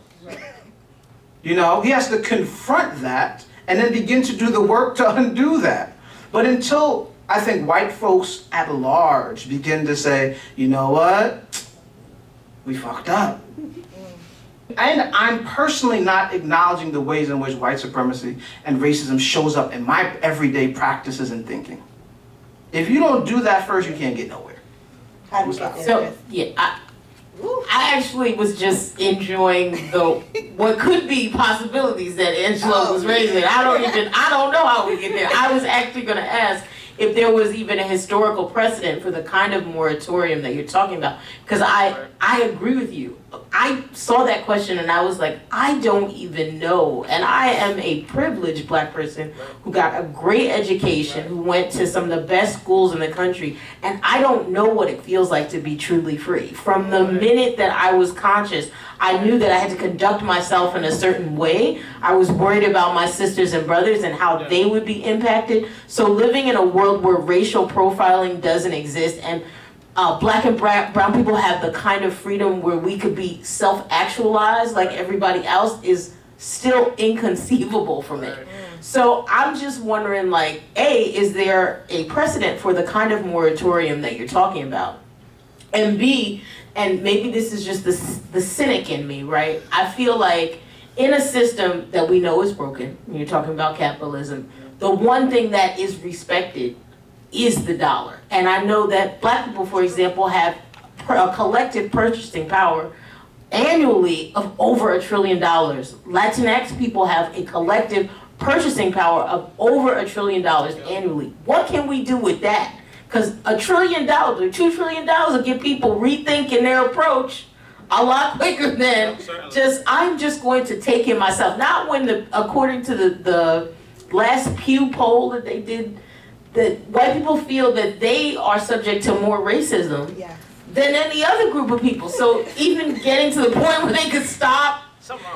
You know, he has to confront that and then begin to do the work to undo that. But until I think white folks at large begin to say, you know what, we fucked up. And I'm personally not acknowledging the ways in which white supremacy and racism shows up in my everyday practices and thinking. If you don't do that first, you can't get nowhere. How do we get there? So, yeah, I actually was just enjoying the what could be possibilities that Angela was raising. I don't know how we get there. I was actually going to ask if there was even a historical precedent for the kind of moratorium that you're talking about, because I agree with you. I saw that question and I was like, I don't even know. And I am a privileged black person who got a great education, who went to some of the best schools in the country, and I don't know what it feels like to be truly free. From the minute that I was conscious, I knew that I had to conduct myself in a certain way. I was worried about my sisters and brothers and how they would be impacted. So living in a world where racial profiling doesn't exist and black and brown people have the kind of freedom where we could be self-actualized like everybody else is still inconceivable for me. So I'm just wondering, like, A, is there a precedent for the kind of moratorium that you're talking about? And B, and maybe this is just the cynic in me, right? I feel like in a system that we know is broken, when you're talking about capitalism, the one thing that is respected is the dollar. And I know that black people, for example, have a collective purchasing power annually of over $1 trillion. Latinx people have a collective purchasing power of over $1 trillion annually. What can we do with that? Because $1 trillion or $2 trillion will get people rethinking their approach a lot quicker than I'm just going to take it myself. Not when according to the last Pew poll that they did, that white people feel that they are subject to more racism than any other group of people. So even getting to the point where they could stop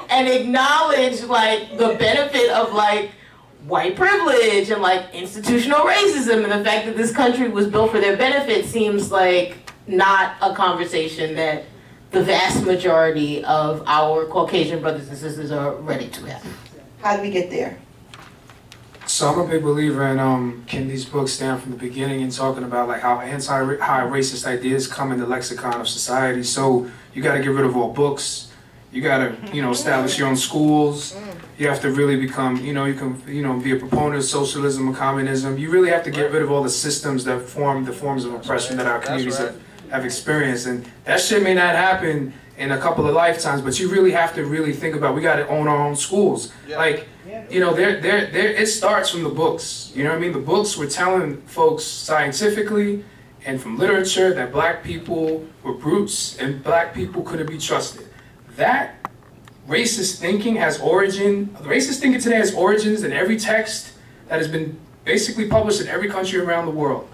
and acknowledge like the benefit of like white privilege and like institutional racism and the fact that this country was built for their benefit seems like not a conversation that the vast majority of our Caucasian brothers and sisters are ready to have. How do we get there? So I'm a big believer in Kendi's book, Stand from the Beginning, and talking about like how anti-racist ideas come in the lexicon of society. So you got to get rid of all books. You got to, establish your own schools. You have to really become, you can, be a proponent of socialism or communism. You really have to get rid of all the systems that form the forms of oppression that our communities have experienced. And that shit may not happen in a couple of lifetimes, but you really have to really think about, we got to own our own schools. Like, it starts from the books. You know what I mean? The books were telling folks scientifically and from literature that black people were brutes and black people couldn't be trusted. That racist thinking today has origins in every text that has been basically published in every country around the world.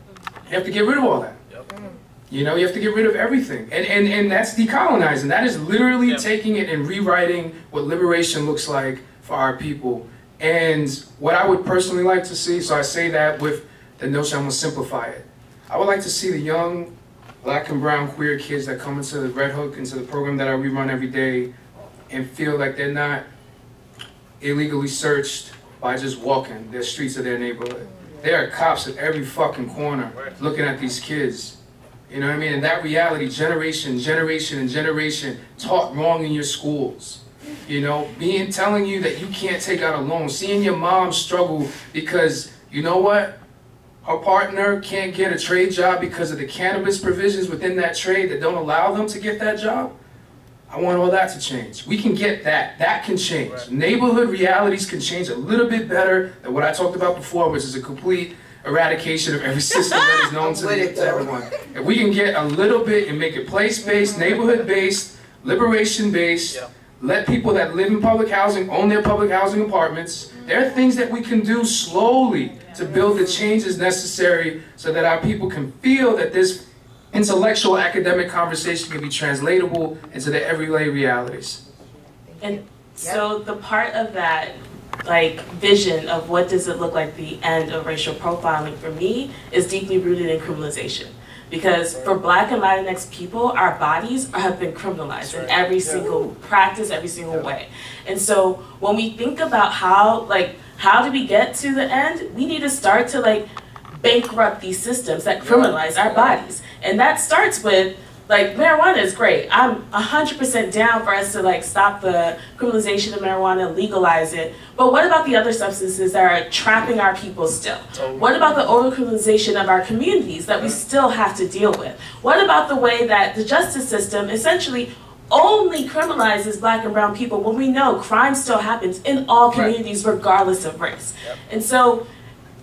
You have to get rid of all that. You have to get rid of everything. And that's decolonizing. That is literally taking it and rewriting what liberation looks like for our people. And what I would personally like to see, so I say that with the notion I'm going to simplify it. I would like to see the young black and brown queer kids that come into the Red Hook, into the program that we run every day, and feel like they're not illegally searched by just walking the streets of their neighborhood. There are cops at every fucking corner looking at these kids. You know what I mean? And that reality, generation and generation taught wrong in your schools. Telling you that you can't take out a loan, seeing your mom struggle because, you know what? Her partner can't get a trade job because of the cannabis provisions within that trade that don't allow them to get that job. I want all that to change. We can get that. That can change. Neighborhood realities can change a little bit better than what I talked about before, which is a complete eradication of every system that is known to everyone. If we can get a little bit and make it place-based, neighborhood-based, liberation-based, let people that live in public housing own their public housing apartments. There are things that we can do slowly to build the changes necessary so that our people can feel that this intellectual academic conversation can be translatable into their everyday realities. And so the part of that vision of what does it look like the end of racial profiling for me is deeply rooted in criminalization. Because for Black and Latinx people, our bodies have been criminalized in every single practice, every single way. And so when we think about how do we get to the end, we need to start to bankrupt these systems that criminalize our bodies. And that starts with Like, marijuana is great. I'm 100% down for us to like stop the criminalization of marijuana, legalize it. But what about the other substances that are trapping our people still? What about the over-criminalization of our communities that we still have to deal with? What about the way that the justice system essentially only criminalizes Black and brown people when we know crime still happens in all communities regardless of race? And so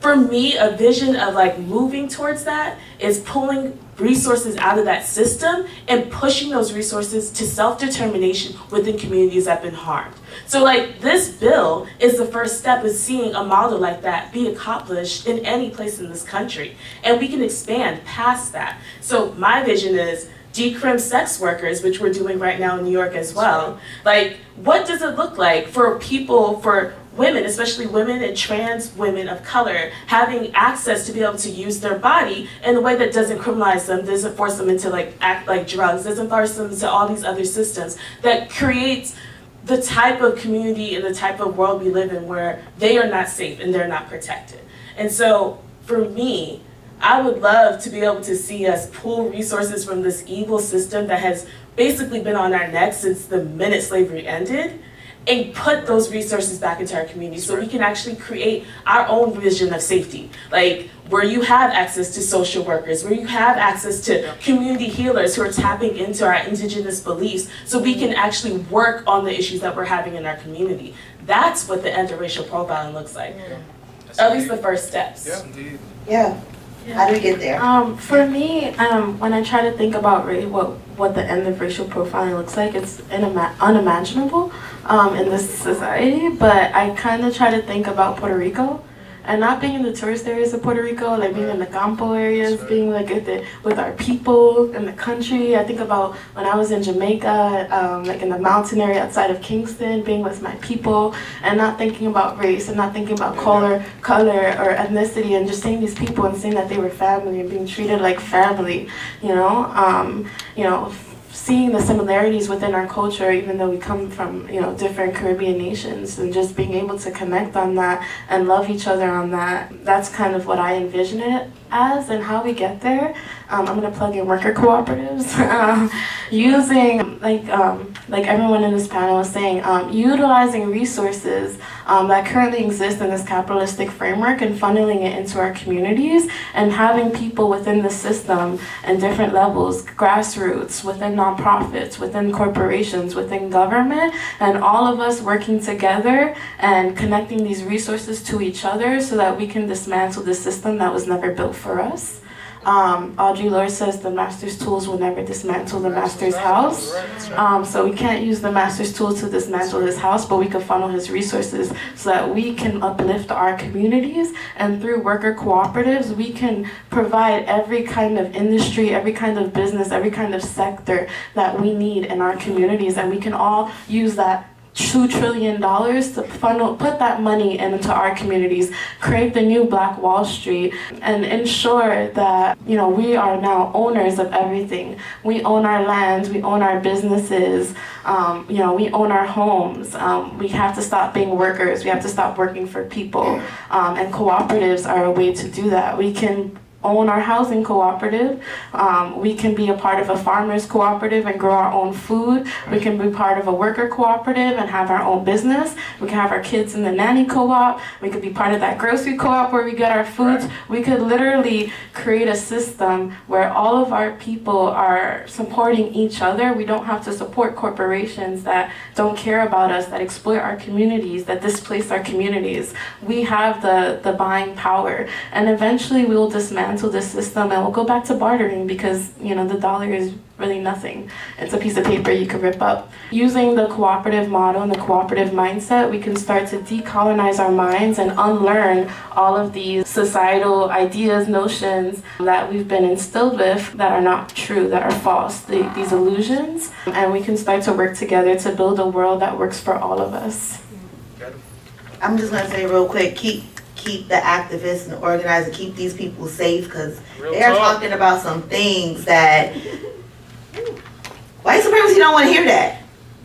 for me, a vision of like moving towards that is pulling resources out of that system and pushing those resources to self-determination within communities that have been harmed. So like this bill is the first step in seeing a model like that be accomplished in any place in this country. And we can expand past that. So my vision is decrim sex workers, which we're doing right now in New York as well. Like, what does it look like for people, for women, especially women and trans women of color, having access to be able to use their body in a way that doesn't criminalize them, doesn't force them into like act like drugs, doesn't force them into all these other systems, that creates the type of community and the type of world we live in where they are not safe and they're not protected. And so for me, I would love to be able to see us pull resources from this evil system that has basically been on our necks since the minute slavery ended, and put those resources back into our community so we can actually create our own vision of safety. Like, where you have access to social workers, where you have access to community healers who are tapping into our indigenous beliefs so we can actually work on the issues that we're having in our community. That's what the end of racial profiling looks like. At least the first steps. Yeah, indeed. Yeah. How do we get there? For me, when I try to think about what the end of racial profiling looks like, it's unimaginable in this society, but I kind of try to think about Puerto Rico. And not being in the tourist areas of Puerto Rico, like being in the Campo areas, being like with our people in the country. I think about when I was in Jamaica, like in the mountain area outside of Kingston, being with my people and not thinking about race and not thinking about color or ethnicity, and just seeing these people and seeing that they were family and being treated like family, seeing the similarities within our culture, even though we come from, different Caribbean nations, and just being able to connect on that and love each other on that. That's kind of what I envision it as, and how we get there. I'm going to plug in worker cooperatives, using, like everyone in this panel was saying, utilizing resources that currently exist in this capitalistic framework and funneling it into our communities, and having people within the system and different levels, grassroots, within nonprofits, within corporations, within government, and all of us working together and connecting these resources to each other so that we can dismantle the system that was never built for us. Audre Lorde says the master's tools will never dismantle the master's house. So we can't use the master's tools to dismantle his house, but we can funnel his resources so that we can uplift our communities. And through worker cooperatives, we can provide every kind of industry, every kind of business, every kind of sector that we need in our communities. And we can all use that $2 trillion to put that money into our communities, create the new Black Wall Street, and ensure that, we are now owners of everything. We own our lands, we own our businesses, we own our homes. We have to stop being workers, we have to stop working for people. And cooperatives are a way to do that. We can own our housing cooperative. We can be a part of a farmers cooperative and grow our own food. We can be part of a worker cooperative and have our own business. We can have our kids in the nanny co-op. We could be part of that grocery co-op where we get our foods. We could literally create a system where all of our people are supporting each other. We don't have to support corporations that don't care about us, that exploit our communities, that displace our communities. We have the buying power, and eventually we will dismantle the system and we'll go back to bartering, because the dollar is really nothing. It's a piece of paper you can rip up. Using the cooperative model and the cooperative mindset, we can start to decolonize our minds and unlearn all of these societal ideas, notions that we've been instilled with that are not true, that are false, these illusions, and we can start to work together to build a world that works for all of us. I'm just going to say real quick, keep the activists and organizers, keep these people safe, because they're talking about some things that white supremacy don't want to hear that.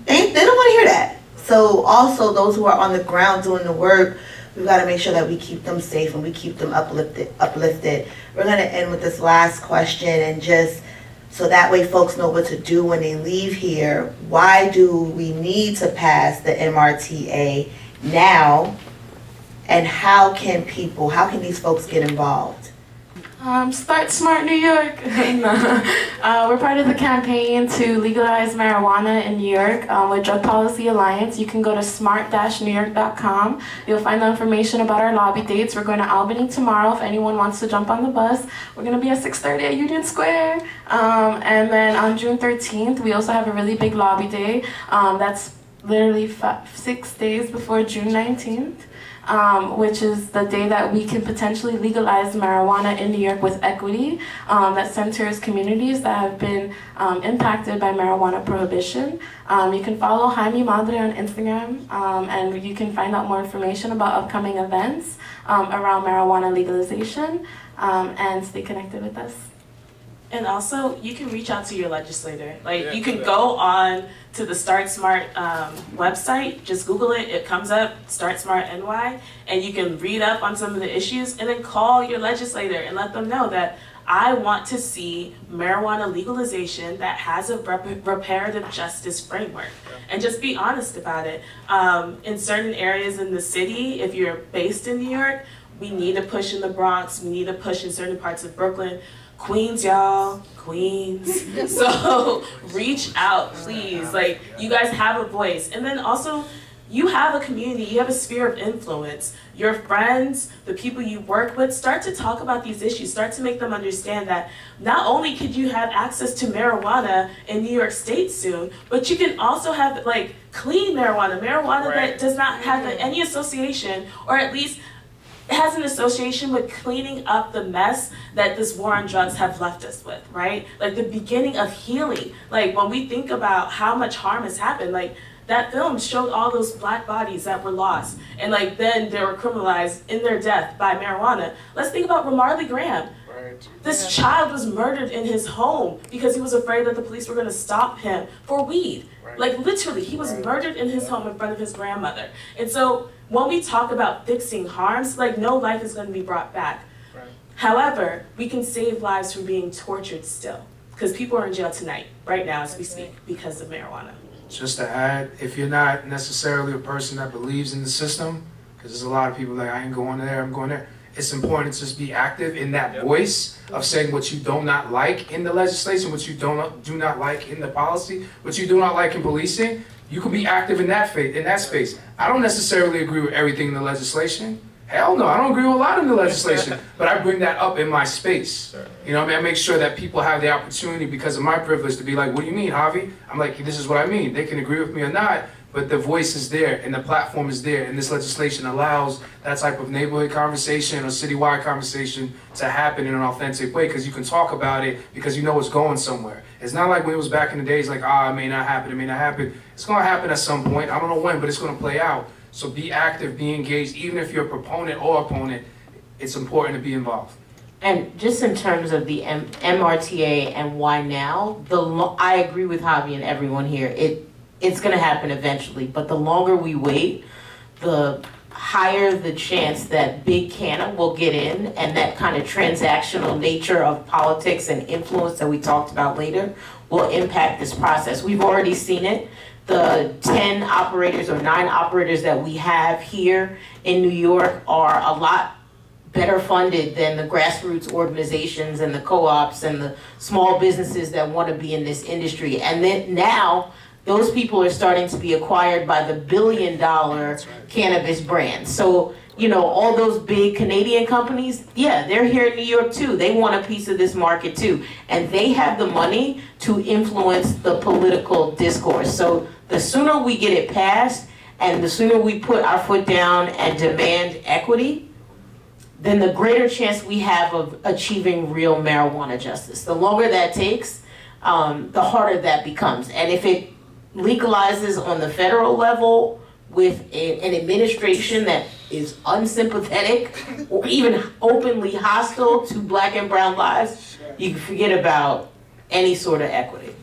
They don't want to hear that. So also those who are on the ground doing the work, we've got to make sure that we keep them safe and we keep them uplifted. We're going to end with this last question, and just so that way folks know what to do when they leave here. Why do we need to pass the MRTA now? And how can these folks get involved? Start Smart New York. We're part of the campaign to legalize marijuana in New York with Drug Policy Alliance. You can go to smart-newyork.com. You'll find the information about our lobby dates. We're going to Albany tomorrow if anyone wants to jump on the bus. We're going to be at 6:30 at Union Square. And then on June 13th, we also have a really big lobby day. That's literally 6 days before June 19th. Which is the day that we can potentially legalize marijuana in New York with equity that centers communities that have been impacted by marijuana prohibition. You can follow Jaime Madre on Instagram, and you can find out more information about upcoming events around marijuana legalization, and stay connected with us. And also, you can reach out to your legislator. You can go on to the Start Smart website, just Google it, it comes up, Start Smart NY, and you can read up on some of the issues and then call your legislator and let them know that I want to see marijuana legalization that has a reparative justice framework. And just be honest about it. In certain areas in the city, if you're based in New York, we need a push in the Bronx, we need a push in certain parts of Brooklyn. Queens, y'all, Queens. So reach out, please. You guys have a voice. And then also, you have a community, you have a sphere of influence. Your friends, the people you work with, start to talk about these issues. Start to make them understand that not only could you have access to marijuana in New York State soon, but you can also have clean marijuana, that does not have any association, or at least it has an association with cleaning up the mess that this war on drugs have left us with, right? The beginning of healing. When we think about how much harm has happened, that film showed all those black bodies that were lost. And then they were criminalized in their death by marijuana. Let's think about Ramarley Graham. This child was murdered in his home because he was afraid that the police were going to stop him for weed. Literally, he was murdered in his home in front of his grandmother. And so when we talk about fixing harms, no life is going to be brought back. However, we can save lives from being tortured still, because people are in jail tonight, right now as we speak, because of marijuana. Just to add, if you're not necessarily a person that believes in the system, because there's a lot of people I ain't going there, I'm going there. It's important to just be active in that voice of saying what you do not like in the legislation, what you do not like in the policy, what you do not like in policing. You can be active in that space. I don't necessarily agree with everything in the legislation. Hell no, I don't agree with a lot in the legislation, but I bring that up in my space. You know what I mean? I make sure that people have the opportunity, because of my privilege, to be like, what do you mean, Javi? I'm like, this is what I mean. They can agree with me or not, but the voice is there and the platform is there, and this legislation allows that type of neighborhood conversation or citywide conversation to happen in an authentic way, because you can talk about it because you know it's going somewhere. It's not like when it was back in the days, it may not happen, it may not happen. It's going to happen at some point. I don't know when, but it's going to play out. So be active, be engaged. Even if you're a proponent or opponent, it's important to be involved. And just in terms of the MRTA and why now, I agree with Javi and everyone here. It's going to happen eventually, but the longer we wait, the higher the chance that big canna will get in, and that kind of transactional nature of politics and influence that we talked about later will impact this process. We've already seen it. The 10 operators or 9 operators that we have here in New York are a lot better funded than the grassroots organizations and the co-ops and the small businesses that want to be in this industry. And then now, those people are starting to be acquired by the billion-dollar cannabis brands. So, all those big Canadian companies, they're here in New York too. They want a piece of this market too. And they have the money to influence the political discourse. So the sooner we get it passed and the sooner we put our foot down and demand equity, then the greater chance we have of achieving real marijuana justice. The longer that takes, the harder that becomes. And if it legalizes on the federal level with an administration that is unsympathetic or even openly hostile to black and brown lives, you can forget about any sort of equity.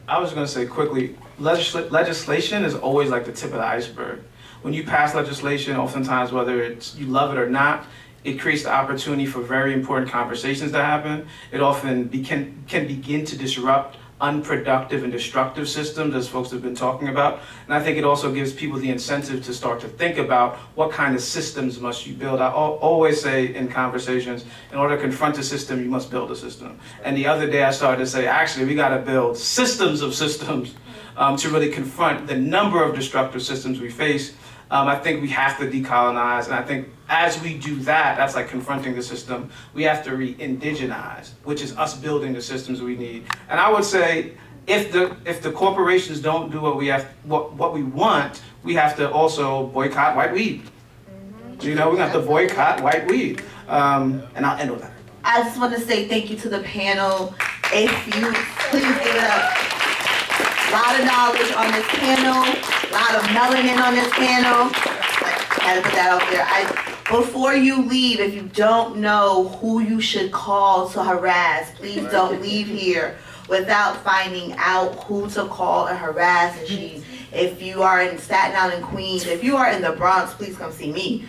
I was going to say quickly, legislation is always like the tip of the iceberg. When you pass legislation, oftentimes, whether it's you love it or not, It creates the opportunity for very important conversations to happen. It often can begin to disrupt unproductive and destructive systems, as folks have been talking about. And I think it also gives people the incentive to start to think about what kind of systems must you build. I always say in conversations, in order to confront a system, you must build a system. And the other day I started to say, actually, we got to build systems of systems to really confront the number of destructive systems we face. I think we have to decolonize, and I think as we do that, that's like confronting the system, we have to re-indigenize, which is us building the systems we need. And I would say, if the corporations don't do what we want, we have to also boycott white weed. You know, we have to boycott white weed. And I'll end with that. I just want to say thank you to the panel. If you please give it up. A lot of knowledge on this panel, a lot of melanin on this panel. I had to put that out there. Before you leave, if you don't know who you should call to harass, please don't leave here without finding out who to call and harass. And if you are in Staten Island, Queens, if you are in the Bronx, please come see me,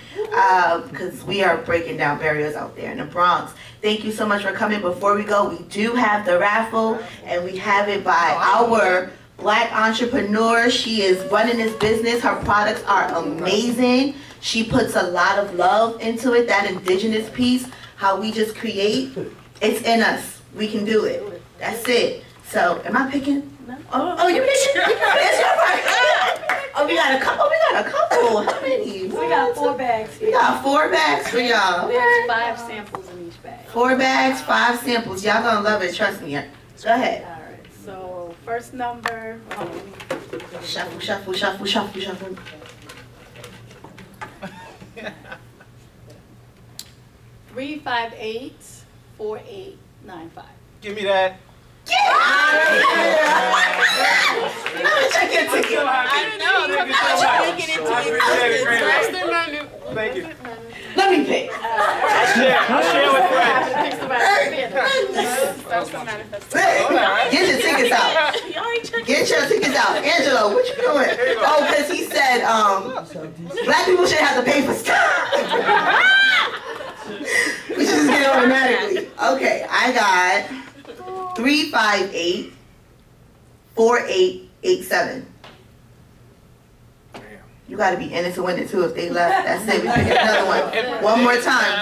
because we are breaking down barriers out there in the Bronx. Thank you so much for coming. Before we go, we do have the raffle, and we have it by our Black entrepreneur. She is running this business. Her products are amazing. She puts a lot of love into it. That indigenous piece, how we just create, it's in us. We can do it. That's it. So, am I picking? No. Oh, you picking? It's your part. Oh, we got a couple. How many? We got 4 bags. We got 4 bags for y'all. There's 5 samples in each bag. 4 bags, 5 samples. Y'all gonna love it. Trust me. Go ahead. All right. So first number. Shuffle, shuffle, shuffle, shuffle, shuffle. 358-4895. Give me that. Let me check your ticket. Thank you. Let me pick. I'll share with friends. Get your tickets out. Get your tickets out. Angelo, what you doing? Oh, because he said black people should have to pay for stuff. We should just get it automatically. Okay, I got 358-4887. You got to be in it to win it too. If they left, that's it. We pick another one. One more time.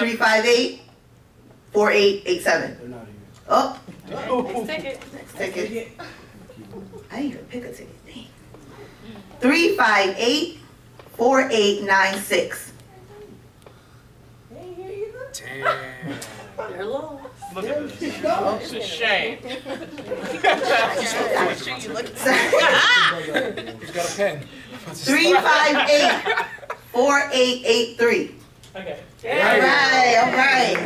358-4887. Oh. Next ticket. Next ticket. I didn't even pick a ticket. Dang. 358-4896. Damn. They're low. Look at this. It's a shame. Who's got a pen? 358-4883. Okay. All right.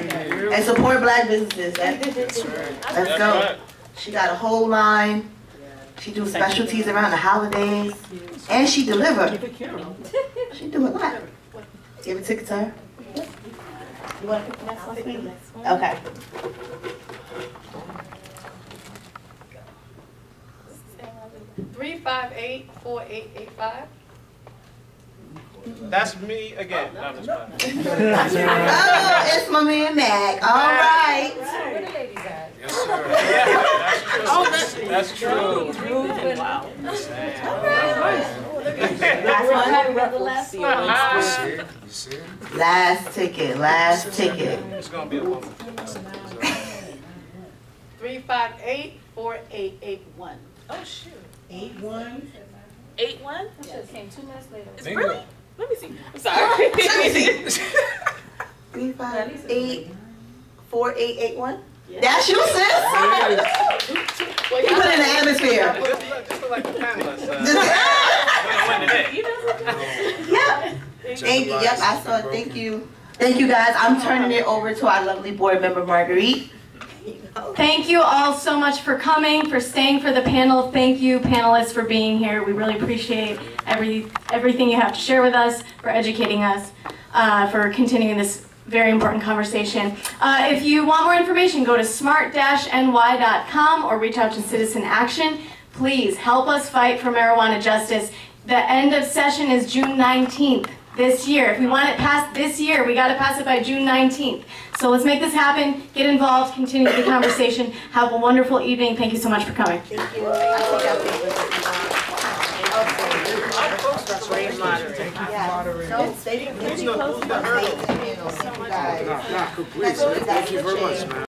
And support black businesses. Let's go. She got a whole line. She do specialties around the holidays. And she deliver. She do a lot. Give a ticket to her. You want to pick the next one, please? Okay. $358-4885. That's me again. No, I'm just playing. Oh, it's my man Mac. All right. Yes, sir. That's true. Wow. Last one. You see it? Last ticket. Last ticket. It's gonna be a woman. 358-4881. Oh shoot. 81. 81? Just came 2 minutes later. It's Bingo. really? Let me see. I'm sorry. 358-4881. That's you, sis. You put it in the atmosphere. Just look like the panelists. Yep. Thank you. Yep, I saw it. Thank you. Thank you, guys. I'm turning it over to our lovely board member, Marguerite. Thank you all so much for coming, for staying for the panel. Thank you, panelists, for being here. We really appreciate everything you have to share with us, for educating us, for continuing this very important conversation. If you want more information, go to smart-ny.com or reach out to Citizen Action. Please help us fight for marijuana justice. The end of session is June 19th. this year. If we want it passed this year, we got to pass it by June 19th. So let's make this happen, get involved, continue the conversation. Have a wonderful evening. Thank you so much for coming. Thank you. Thank you very much, man.